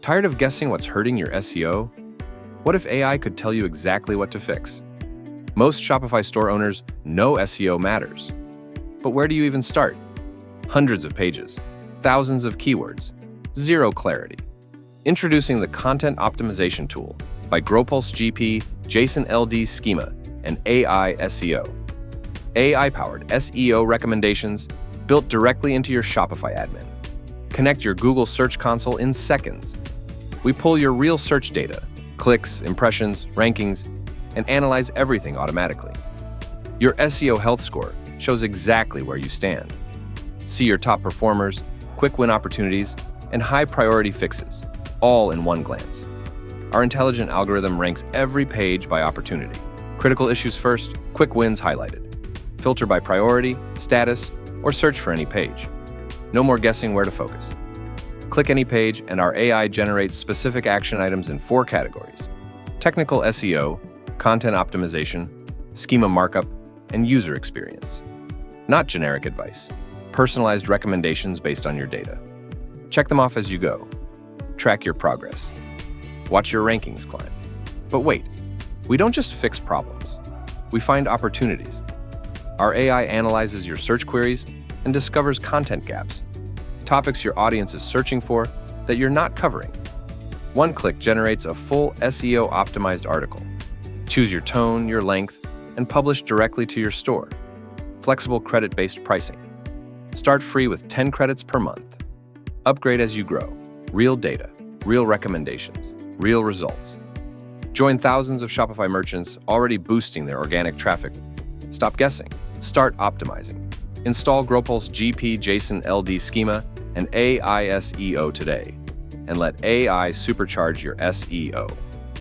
Tired of guessing what's hurting your SEO? What if AI could tell you exactly what to fix? Most Shopify store owners know SEO matters. But where do you even start? Hundreds of pages, thousands of keywords, zero clarity. Introducing the Content Optimization Tool by GroPulse GP, JSON-LD Schema, and AI SEO. AI-powered SEO recommendations built directly into your Shopify admin. Connect your Google Search Console in seconds. We pull your real search data, clicks, impressions, rankings, and analyze everything automatically. Your SEO health score shows exactly where you stand. See your top performers, quick win opportunities, and high priority fixes, all in one glance. Our intelligent algorithm ranks every page by opportunity. Critical issues first, quick wins highlighted. Filter by priority, status, or search for any page. No more guessing where to focus. Click any page and our AI generates specific action items in 4 categories: technical SEO, content optimization, schema markup, and user experience. Not generic advice, personalized recommendations based on your data. Check them off as you go. Track your progress. Watch your rankings climb. But wait, we don't just fix problems. We find opportunities. Our AI analyzes your search queries and discovers content gaps, topics your audience is searching for that you're not covering. One click generates a full SEO-optimized article. Choose your tone, your length, and publish directly to your store. Flexible credit-based pricing. Start free with 10 credits per month. Upgrade as you grow. Real data, real recommendations, real results. Join thousands of Shopify merchants already boosting their organic traffic. Stop guessing. Start optimizing. Install GroPulse GP JSON-LD Schema and AI SEO today, and let AI supercharge your SEO.